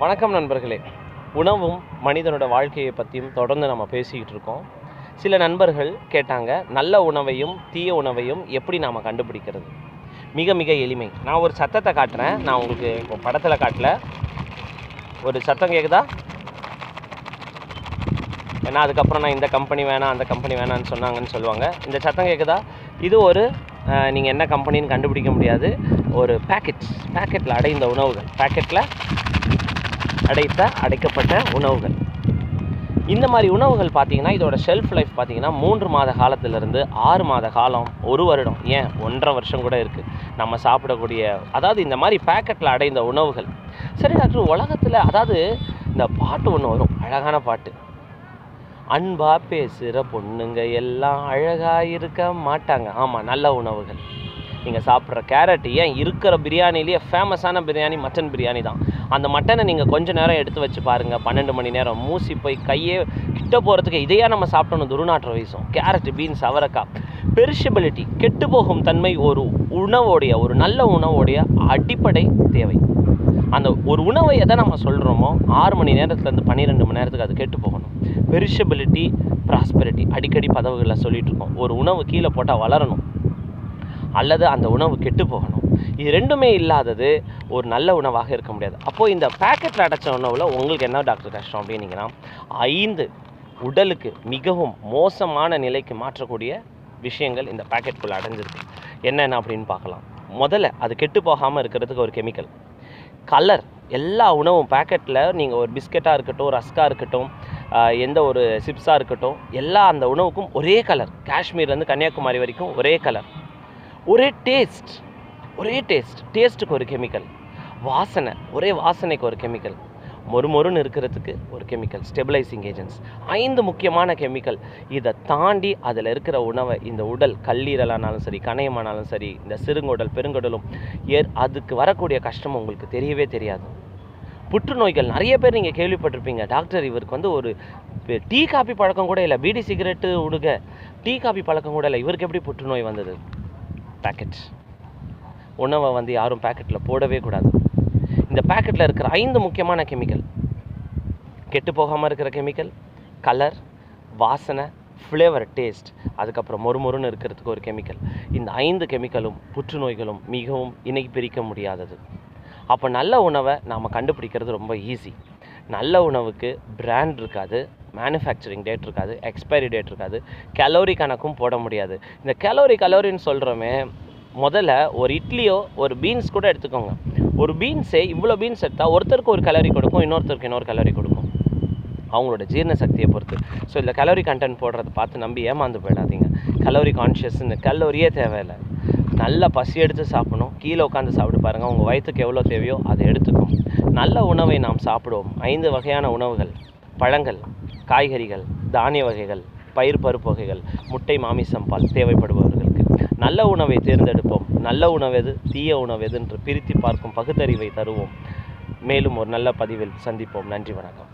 வணக்கம் நண்பர்களே. உணவும் மனிதனோட வாழ்க்கையை பற்றியும் தொடர்ந்து நம்ம பேசிக்கிட்டு இருக்கோம். சில நண்பர்கள் கேட்டாங்க, நல்ல உணவையும் தீய உணவையும் எப்படி நாம் கண்டுபிடிக்கிறது? மிக மிக எளிமை. நான் ஒரு சத்தத்தை காட்டுறேன். நான் உங்களுக்கு இப்போ படத்தில் காட்டல. ஒரு சத்தம் கேட்குதா? ஏன்னா அதுக்கப்புறம் நான் இந்த கம்பெனி வேணாம் அந்த கம்பெனி வேணான்னு சொன்னாங்கன்னு சொல்லுவாங்க. இந்த சத்தம் கேட்குதா? இது ஒரு நீங்கள் என்ன கம்பெனின்னு கண்டுபிடிக்க முடியாது. ஒரு பேக்கெட்டில் அடைந்த உணவுகள், பேக்கெட்டில் அடைக்கப்பட்ட உணவுகள். இந்த மாதிரி உணவுகள் பார்த்திங்கன்னா இதோட ஷெல்ஃப் லைஃப் பார்த்திங்கன்னா 3 மாத காலத்திலிருந்து 6 மாத காலம், 1 வருடம், ஏன் 1.5 வருஷம் கூட இருக்குது நம்ம சாப்பிடக்கூடிய. அதாவது இந்த மாதிரி பேக்கெட்டில் அடைந்த உணவுகள். சரி டாக்டர், உலகத்தில் அதாவது இந்த பாட்டு ஒன்று வரும், அழகான பாட்டு. அன்பா பேசுகிற பொண்ணுங்க எல்லாம் அழகாக இருக்க மாட்டாங்க. ஆமாம், நல்ல உணவுகள். நீங்கள் சாப்பிட்ற கேரட், ஏன் இருக்கிற பிரியாணிலேயே ஃபேமஸான பிரியாணி மட்டன் பிரியாணி தான். அந்த மட்டனை நீங்கள் கொஞ்சம் நேரம் எடுத்து வச்சு பாருங்கள், 12 மணி நேரம் மூசி போய் கையே கிட்ட போகிறதுக்கு இதையாக நம்ம சாப்பிட்டோன்னு துர்நாற்றம் வீசும். கேரட், பீன்ஸ், அவரைக்காய். பெரிஷபிலிட்டி, கெட்டு போகும் தன்மை ஒரு நல்ல உணவோடைய அடிப்படை தேவை. அந்த ஒரு உணவை எதை நம்ம சொல்கிறோமோ 6 மணி நேரத்துலேருந்து 12 மணி நேரத்துக்கு அது கெட்டு போகணும். பெரிஷபிலிட்டி, ப்ராஸ்பெரிட்டி, அடிக்கடி பதவுகளில் சொல்லிகிட்டு இருக்கோம். ஒரு உணவு கீழே போட்டால் வளரணும் அல்லது அந்த உணவு கெட்டு போகணும். இது ரெண்டுமே இல்லாதது ஒரு நல்ல உணவாக இருக்க முடியாது. அப்போது இந்த பேக்கெட்டில் அடைச்ச உணவில் உங்களுக்கு என்ன டாக்டர் கஷ்டம் அப்படின்னீங்கன்னா, 5 உடலுக்கு மிகவும் மோசமான நிலைக்கு மாற்றக்கூடிய விஷயங்கள் இந்த பேக்கெட்டுக்குள்ளே அடைஞ்சிருக்கு. என்னென்ன அப்படின்னு பார்க்கலாம். முதல்ல அது கெட்டு போகாமல் இருக்கிறதுக்கு ஒரு கெமிக்கல். கலர். எல்லா உணவும் பேக்கெட்டில் நீங்கள் ஒரு பிஸ்கெட்டாக இருக்கட்டும், ரஸ்காக இருக்கட்டும், எந்த ஒரு சிப்ஸாக இருக்கட்டும், எல்லா அந்த உணவுக்கும் ஒரே கலர். காஷ்மீர்லேருந்து கன்னியாகுமரி வரைக்கும் ஒரே கலர், ஒரே டேஸ்ட்டுக்கு ஒரு கெமிக்கல். வாசனை, ஒரே வாசனைக்கு ஒரு கெமிக்கல். மொறுமொறுன்னு இருக்கிறதுக்கு ஒரு கெமிக்கல், ஸ்டெபிளைசிங் ஏஜென்ட்ஸ். 5 முக்கியமான கெமிக்கல். இதை தாண்டி அதில் இருக்கிற உணவை இந்த உடல், கல்லீரலானாலும் சரி, கணையமானாலும் சரி, இந்த சிறுங்குடல், பெருங்குடலும் அதுக்கு வரக்கூடிய கஷ்டம் உங்களுக்கு தெரியவே தெரியாது. புற்றுநோய்கள் நிறைய பேர் நீங்கள் கேள்விப்பட்டிருப்பீங்க. டாக்டர், இவருக்கு ஒரு டீ காபி பழக்கம் கூட இல்லை, பீடி சிகரெட்டு விடுங்க, டீ காபி பழக்கம் கூட இல்லை, இவருக்கு எப்படி புற்றுநோய் வந்தது? பேக்கெட் உணவை யாரும் பேக்கெட்டில் போடவே கூடாது. இந்த பேக்கெட்டில் இருக்கிற 5 முக்கியமான கெமிக்கல், கெட்டு போகாமல் இருக்கிற கெமிக்கல், கலர், வாசனை, ஃப்ளேவர், டேஸ்ட், அதுக்கப்புறம் மொறுமொறுன்னு இருக்கிறதுக்கு ஒரு கெமிக்கல். இந்த 5 கெமிக்கலும் புற்றுநோய்களும் மிகவும் இணை பிரிக்க முடியாதது. அப்போ நல்ல உணவை நாம் கண்டுபிடிக்கிறது ரொம்ப ஈஸி. நல்ல உணவுக்கு பிராண்ட் இருக்காது, மேனுஃபேக்சரிங் டேட் இருக்காது, எக்ஸ்பைரி டேட் இருக்காது, கலோரி கணக்கும் போட முடியாது. இந்த கலோரின்னு சொல்கிறோமே, முதல்ல ஒரு இட்லியோ ஒரு பீன்ஸ் கூட எடுத்துக்கோங்க. ஒரு பீன்ஸே இவ்வளோ பீன்ஸ் எடுத்தால் ஒருத்தருக்கு ஒரு கலோரி கொடுக்கும், இன்னொருத்தருக்கு இன்னொரு கலோரி கொடுக்கும், அவங்களோட ஜீரண சக்தியை பொறுத்து. ஸோ இந்த கலோரி கண்டென்ட் போடுறத பார்த்து நம்பி ஏமாந்து போயிடாதீங்க. கலோரி கான்ஷியஸ்ன்னு கலோரியே தேவையில்லை. நல்லா பசி எடுத்து சாப்பிடணும். கீழே உட்காந்து சாப்பிட்டு பாருங்கள், உங்கள் வயிற்றுக்கு எவ்வளோ தேவையோ அதை எடுத்துக்கும். நல்ல உணவை நாம் சாப்பிடுவோம். 5 வகையான உணவுகள்: பழங்கள், காய்கறிகள், தானிய வகைகள், பயிர் பருப்பு வகைகள், முட்டை, மாமிசம், பால் தேவைப்படுபவர்களுக்கு. நல்ல உணவை தேர்ந்தெடுப்போம். நல்ல உணவெது, தீய உணவெது என்று பிரித்து பார்க்கும் பகுத்தறிவை தருவோம். மேலும் ஒரு நல்ல பதிவில் சந்திப்போம். நன்றி, வணக்கம்.